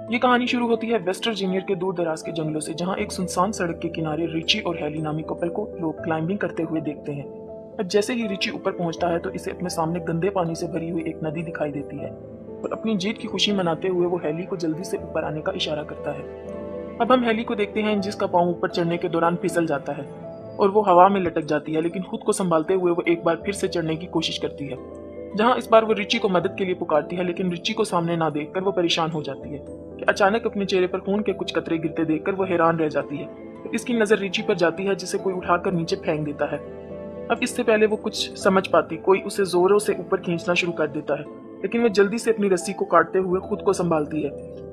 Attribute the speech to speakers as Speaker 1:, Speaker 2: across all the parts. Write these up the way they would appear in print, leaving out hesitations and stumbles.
Speaker 1: ये कहानी शुरू होती है वेस्ट वर्जीनिया के दूर दराज के जंगलों से, जहाँ एक सुनसान सड़क के किनारे रिची और हेली नामी कपल को लोग क्लाइंबिंग करते हुए देखते हैं। अब जैसे ही रिची ऊपर पहुंचता है तो इसे अपने सामने गंदे पानी से भरी हुई एक नदी दिखाई देती है और अपनी जीत की खुशी मनाते हुए वो हेली को जल्दी से ऊपर आने का इशारा करता है। अब हम हेली को देखते हैं जिसका पाँव ऊपर चढ़ने के दौरान फिसल जाता है और वो हवा में लटक जाती है, लेकिन खुद को संभालते हुए वो एक बार फिर से चढ़ने की कोशिश करती है, जहाँ इस बार वो रिची को मदद के लिए पुकारती है। लेकिन रिची को सामने ना देखकर वो परेशान हो जाती है कि अचानक अपने चेहरे पर खून के कुछ कतरे गिरते देखकर वो हैरान रह जाती है। तो इसकी नजर रिची पर जाती है जिसे कोई उठाकर नीचे फेंक देता है। अब इससे पहले वो कुछ समझ पाती, कोई उसे जोरों से ऊपर खींचना शुरू कर देता है, लेकिन वो जल्दी से अपनी रस्सी को काटते हुए खुद को संभालती है,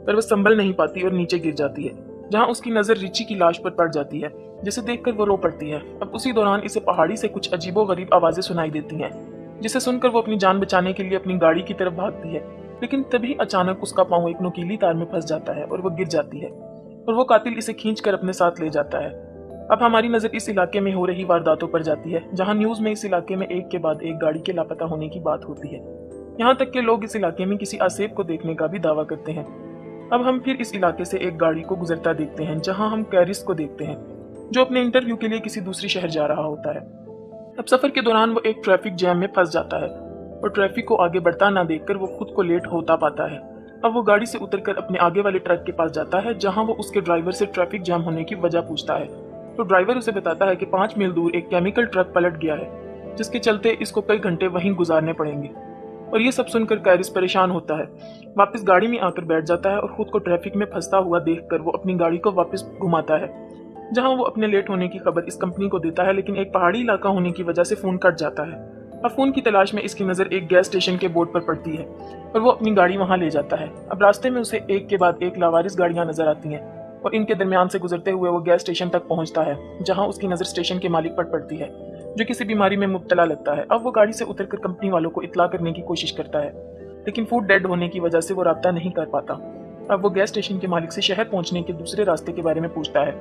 Speaker 1: पर वो संभल नहीं पाती और नीचे गिर जाती है, जहाँ उसकी नजर रिची की लाश पर पड़ जाती है, जिसे देखकर वो रो पड़ती है। अब उसी दौरान इसे पहाड़ी से कुछ अजीबोगरीब आवाजें सुनाई देती हैं, जिसे सुनकर वो अपनी जान बचाने के लिए अपनी गाड़ी की तरफ भागती है। लेकिन तभी अचानक उसका पाँव एक नुकीली तार में फंस जाता है और वो गिर जाती है और वो कातिल इसे खींचकर अपने साथ ले जाता है। अब हमारी नजर इस इलाके में हो रही वारदातों पर जाती है, जहां न्यूज में इस इलाके में एक के बाद एक गाड़ी के लापता होने की बात होती है। यहाँ तक के लोग इस इलाके में किसी आसेब को देखने का भी दावा करते हैं। अब हम फिर इस इलाके से एक गाड़ी को गुजरता देखते हैं, जहां हम कैरिस को देखते हैं, जो अपने इंटरव्यू के लिए किसी दूसरे शहर जा रहा होता है। अब सफर के दौरान वो एक ट्रैफिक जैम में फंस जाता है और ट्रैफिक को आगे बढ़ता ना देखकर वो खुद को लेट होता पाता है। अब वो गाड़ी से उतरकर अपने आगे वाले ट्रक के पास जाता है, जहां वो उसके ड्राइवर से ट्रैफिक जाम होने की वजह पूछता है। तो ड्राइवर उसे बताता है कि 5 मील दूर एक केमिकल ट्रक पलट गया है, जिसके चलते इसको कई घंटे वहीं गुजारने पड़ेंगे। और ये सब सुनकर कैरिस परेशान होता है, वापस गाड़ी में आकर बैठ जाता है और खुद को ट्रैफिक में फंसता हुआ देखकर वो अपनी गाड़ी को वापस घुमाता है, जहां वो अपने लेट होने की खबर इस कंपनी को देता है। लेकिन एक पहाड़ी इलाका होने की वजह से फोन कट जाता है। अब फोन की तलाश में इसकी नजर एक गैस स्टेशन के बोर्ड पर पड़ती है और वो अपनी गाड़ी वहां ले जाता है। अब रास्ते में उसे एक के बाद एक लावारिस गाड़ियां नजर आती हैं और इनके दरमियान से गुजरते हुए वो गैस स्टेशन तक पहुंचता है, जहां उसकी नजर स्टेशन के मालिक पर पड़ती है, जो किसी बीमारी में मुब्तला लगता है। अब वो गाड़ी से उतरकर कंपनी वालों को इत्तला करने की कोशिश करता है, लेकिन फूड डेड होने की वजह से वो राब्ता नहीं कर पाता। अब वो गैस स्टेशन के मालिक से शहर पहुंचने के दूसरे रास्ते के बारे में पूछता है,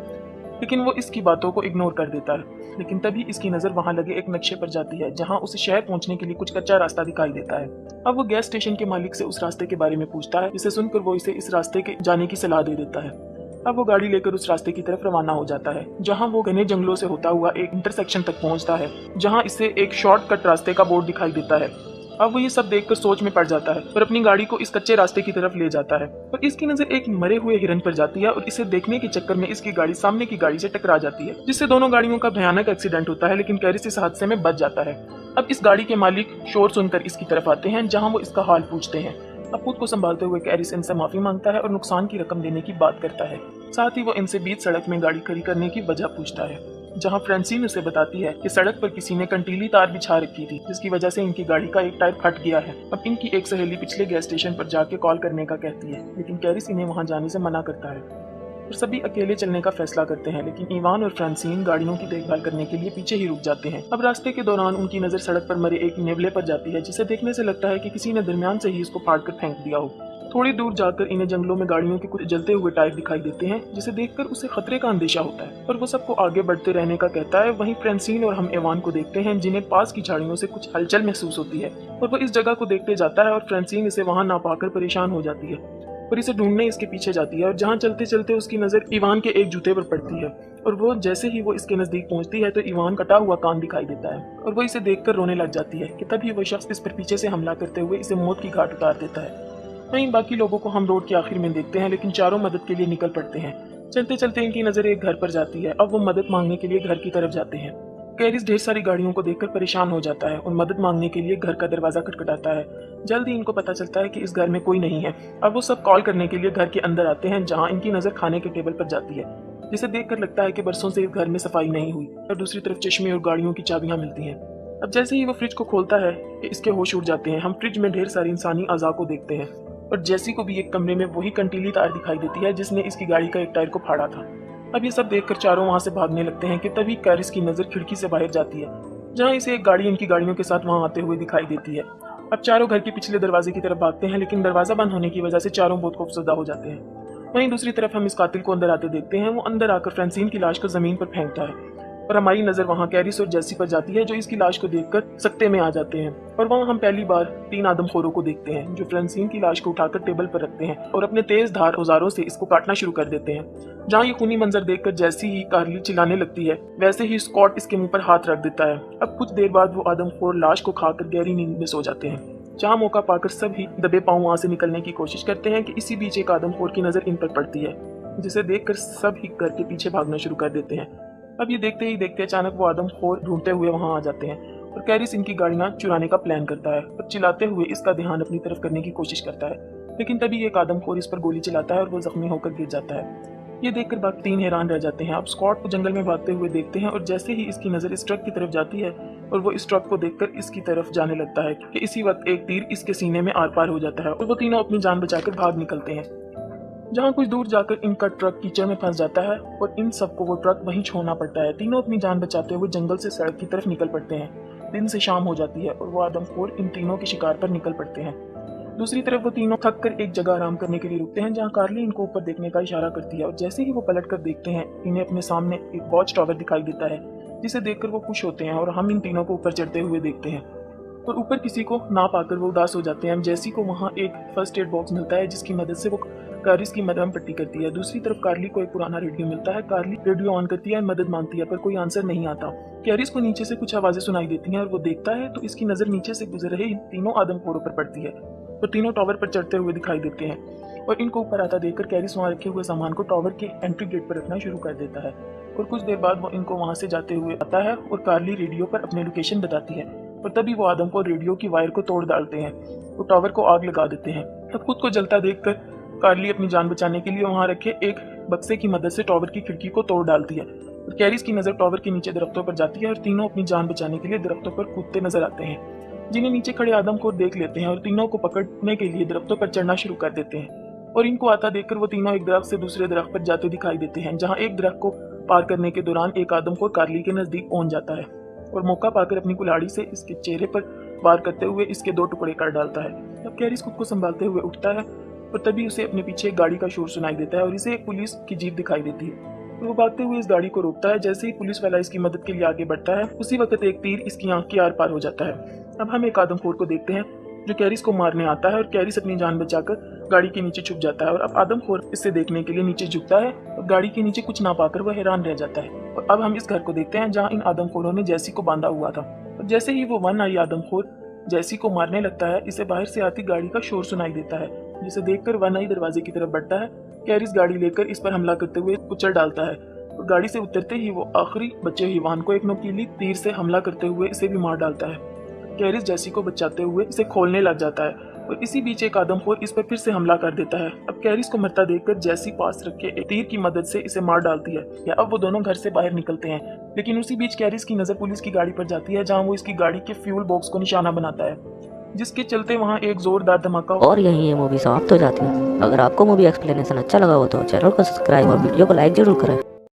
Speaker 1: लेकिन वो इसकी बातों को इग्नोर कर देता है। लेकिन तभी इसकी नजर वहां लगे एक नक्शे पर जाती है, जहां उसे शहर पहुंचने के लिए कुछ कच्चा रास्ता दिखाई देता है। अब वो गैस स्टेशन के मालिक से उस रास्ते के बारे में पूछता है, जिसे सुनकर वो इसे इस रास्ते के जाने की सलाह दे देता है। अब वो गाड़ी लेकर उस रास्ते की तरफ रवाना हो जाता है, जहां वो घने जंगलों से होता हुआ एक इंटरसेक्शन तक पहुंचता है, जहां इसे एक शॉर्टकट रास्ते का बोर्ड दिखाई देता है। अब वो ये सब देखकर सोच में पड़ जाता है और अपनी गाड़ी को इस कच्चे रास्ते की तरफ ले जाता है, और इसकी नजर एक मरे हुए हिरन पर जाती है और इसे देखने के चक्कर में इसकी गाड़ी सामने की गाड़ी से टकरा जाती है, जिससे दोनों गाड़ियों का भयानक एक्सीडेंट होता है। लेकिन कैरिस इस हादसे में बच जाता है। अब इस गाड़ी के मालिक शोर सुनकर इसकी तरफ आते हैं, जहाँ वो इसका हाल पूछते हैं। अब खुद को संभालते हुए कैरिस इनसे माफी मांगता है और नुकसान की रकम देने की बात करता है। साथ ही वो इनसे बीच सड़क में गाड़ी खड़ी करने की वजह पूछता है, जहां फ्रांसीन उसे बताती है कि सड़क पर किसी ने कंटीली तार बिछा रखी थी, जिसकी वजह से इनकी गाड़ी का एक टायर फट गया है। अब इनकी एक सहेली पिछले गैस स्टेशन पर जाके कॉल करने का कहती है, लेकिन कैरिस इन्हें वहां जाने से मना करता है और सभी अकेले चलने का फैसला करते हैं। लेकिन इवान और फ्रांसीन गाड़ियों की देखभाल करने के लिए पीछे ही रुक जाते हैं। अब रास्ते के दौरान उनकी नजर सड़क पर मरे एक नेवले पर जाती है, जिसे देखने से लगता है कि किसी ने दरमियान से ही इसको फाड़ कर फेंक दिया हो। थोड़ी दूर जाकर इन्हें जंगलों में गाड़ियों के कुछ जलते हुए टायर दिखाई देते हैं, जिसे देखकर उसे खतरे का अंदेशा होता है और वो सबको आगे बढ़ते रहने का कहता है। वहीं फ्रांसीन और हम एवान को देखते हैं, जिन्हें पास की झाड़ियों से कुछ हलचल महसूस होती है और वो इस जगह को देखते जाता है और फ्रांसीन इसे वहां ना पाकर परेशान हो जाती है और इसे ढूंढने इसके पीछे जाती है। और जहां चलते चलते उसकी नजर इवान के एक जूते पर पड़ती है और वो जैसे ही वो इसके नजदीक पहुंचती है तो इवान कटा हुआ कान दिखाई देता है और वो इसे देखकर रोने लग जाती है कि तभी वो शख्स इस पर पीछे से हमला करते हुए इसे मौत की घाट उतार देता है। वहीं बाकी लोगों को हम रोड के आखिर में देखते हैं, लेकिन चारों मदद के लिए निकल पड़ते हैं। चलते चलते इनकी नजर एक घर पर जाती है। अब वो मदद मांगने के लिए घर की तरफ जाते हैं। कैरिस ढेर सारी गाड़ियों को देखकर परेशान हो जाता है और मदद मांगने के लिए घर का दरवाजा खटखटाता है। जल्द ही इनको पता चलता है कि इस घर में कोई नहीं है। अब वो सब कॉल करने के लिए घर के अंदर आते हैं, जहाँ इनकी नजर खाने के टेबल पर जाती है, जिसे देखकर लगता है कि बरसों से इस घर में सफाई नहीं हुई। और दूसरी तरफ चश्मे और गाड़ियों की चाबियां मिलती हैं। अब जैसे ही वो फ्रिज को खोलता है, इसके होश उड़ जाते हैं। हम फ्रिज में ढेर सारी इंसानी अज़ा को देखते हैं और जैसी को भी एक कमरे में वही कंटीली तार दिखाई देती है, जिसने इसकी गाड़ी का एक टायर को फाड़ा था। अब ये सब देखकर चारों वहां से भागने लगते हैं कि तभी कैरिस की नजर खिड़की से बाहर जाती है, जहां इसे एक गाड़ी इनकी गाड़ियों के साथ वहां आते हुए दिखाई देती है। अब चारों घर के पिछले दरवाजे की तरफ भागते हैं, लेकिन दरवाजा बंद होने की वजह से चारों बहुत खौफजदा हो जाते हैं। वहीं दूसरी तरफ हम इस कातिल को अंदर आते देखते हैं। वो अंदर आकर फ्रांसीन की लाश को जमीन पर फेंकता है, और हमारी नजर वहाँ कैरिस और जेसी पर जाती है, जो इसकी लाश को देखकर सकते में आ जाते हैं। और वहाँ हम पहली बार 3 आदमखोरों को देखते हैं जो फ्रांसिन की लाश को उठाकर टेबल पर रखते हैं और अपने तेज धार औजारों से इसको काटना शुरू कर देते हैं। जहाँ ये खूनी मंजर देखकर जैसी ही कार्ली चिल्लाने लगती है, वैसे ही स्कॉट इसके मुंह पर हाथ रख देता है। अब कुछ देर बाद वो आदमखोर लाश को खाकर गहरी नींद में सो जाते हैं। जहाँ मौका पाकर सभी दबे पांव वहां से निकलने की कोशिश करते हैं कि इसी बीच एक आदमखोर की नजर इन पर पड़ती है, जिसे देखकर सब ही घर के पीछे भागना शुरू कर देते हैं। अब ये देखते ही देखते अचानक वो आदमखोर ढूंढते हुए वहां आ जाते हैं और कैरिस इनकी गाड़ियां चुराने का प्लान करता है और चिल्लाते हुए इसका ध्यान अपनी तरफ करने की कोशिश करता है। लेकिन तभी एक आदमखोर इस पर गोली चलाता है और वो जख्मी होकर गिर जाता है। ये देखकर बाकी 3 हैरान रह जाते हैं। अब स्कॉट को जंगल में भागते हुए देखते हैं और जैसे ही इसकी नजर इस ट्रक की तरफ जाती है और वो इस ट्रक को देखकर इसकी तरफ जाने लगता है कि इसी वक्त एक तीर इसके सीने में आर पार हो जाता है और वो तीनों अपनी जान बचाकर भाग निकलते हैं। जहाँ कुछ दूर जाकर इनका ट्रक कीचड़ में फंस जाता है और इन सबको वो ट्रक वहीं छोड़ना पड़ता है। तीनों अपनी जान बचाते हुए जंगल से सड़क की तरफ निकल पड़ते हैं। दिन से शाम हो जाती है और वो आदमखोर इन तीनों के शिकार पर निकल पड़ते हैं। दूसरी तरफ वो तीनों थक कर एक जगह आराम करने के लिए रुकते हैं, जहाँ कार्ली इनको ऊपर देखने का इशारा करती है और जैसे ही वो पलट कर देखते हैं, इन्हें अपने सामने एक वॉच टावर दिखाई देता है, जिसे देखकर वो खुश होते हैं और हम इन तीनों को ऊपर चढ़ते हुए देखते हैं। और ऊपर किसी को ना पाकर वो उदास हो जाते हैं। जैसी को वहाँ एक फर्स्ट एड बॉक्स मिलता है, जिसकी मदद से वो कैरिस की मरहम पट्टी करती है। दूसरी तरफ कार्ली को एक पुराना रेडियो मिलता है। कार्ली रेडियो ऑन करती है, मदद मांगती है, पर कोई आंसर नहीं आता। कैरिस को नीचे से कुछ आवाजें सुनाई देती हैं और वो देखता है तो इसकी नजर नीचे से गुजर रहे इन तीनों आदमखोरों पर पड़ती है। वो तीनों टावर पर चढ़ते हुए दिखाई देते हैं और इनको ऊपर आता देखकर कैरिस वहाँ रखे हुए सामान को टावर के एंट्री गेट पर रखना शुरू कर देता है। और कुछ देर बाद वो इनको वहाँ से जाते हुए आता है और कार्ली रेडियो पर अपनी लोकेशन बताती है और तभी वो आदमखोर रेडियो की वायर को तोड़ डालते हैं। वो टावर को आग लगा देते हैं। तब खुद को जलता देखकर कार्ली अपनी जान बचाने के लिए वहां रखे एक बक्से की मदद से टावर की खिड़की को तोड़ डालती है और कैरिस की नजर टावर के नीचे दरख्तों पर जाती है और तीनों अपनी जान बचाने के लिए दरख्तों पर कूदते नजर आते हैं, जिन्हें नीचे खड़े आदमखोर देख लेते हैं और तीनों को पकड़ने के लिए दरख्तों पर चढ़ना शुरू कर देते हैं। और इनको आता देखकर वो तीनों एक दरख्त से दूसरे दरख्त पर जाते दिखाई देते हैं, जहाँ एक दरख्त को पार करने के दौरान एक आदमखोर कार्ली के नजदीक पहुंच जाता है और मौका पाकर अपनी कुल्हाड़ी से इसके चेहरे पर वार करते हुए इसके 2 टुकड़े कर डालता है। अब कैरिस खुद को संभालते हुए उठता है और तभी उसे अपने पीछे एक गाड़ी का शोर सुनाई देता है और इसे एक पुलिस की जीप दिखाई देती है। और वो भागते हुए इस गाड़ी को रोकता है। जैसे ही पुलिस वाला इसकी मदद के लिए आगे बढ़ता है, उसी वक्त एक तीर इसकी आंख के आर पार हो जाता है। अब हम एक आदमखोर को देखते हैं जो कैरिस को मारने आता है और कैरिस अपनी जान बचाकर गाड़ी के नीचे छुप जाता है। और अब आदमखोर इसे देखने के लिए नीचे झुकता है और गाड़ी के नीचे कुछ ना पाकर वह हैरान रह जाता है। और अब हम इस घर को देखते हैं जहाँ इन आदमखोरों ने जैसी को बांधा हुआ था। और जैसे ही वो वन आई आदमखोर जैसी को मारने लगता है, इसे बाहर से आती गाड़ी का शोर सुनाई देता है, जिसे देखकर वन आई दरवाजे की तरफ बढ़ता है। कैरिस गाड़ी लेकर इस पर हमला करते हुए कुचल डालता है और गाड़ी से उतरते ही वो आखिरी बचे हुए वाहन को एक नुकीली तीर से हमला करते हुए इसे भी मार डालता है। कैरिस जैसी को बचाते हुए इसे खोलने लग जाता है और इसी बीच एक आदमखोर इस पर फिर से हमला कर देता है। अब कैरिस को मरता देखकर जैसी पास रखे एक तीर की मदद से इसे मार डालती है। या अब वो दोनों घर से बाहर निकलते हैं, लेकिन उसी बीच कैरिस की नजर पुलिस की गाड़ी पर जाती है, जहाँ वो इसकी गाड़ी के फ्यूल बॉक्स को निशाना बनाता है, जिसके चलते वहाँ एक जोरदार धमाका
Speaker 2: और यही ये मूवी समाप्त हो जाती है। अगर आपको मूवी एक्सप्लेनेशन अच्छा लगा हो तो चैनल को सब्सक्राइब और वीडियो को लाइक जरूर करें।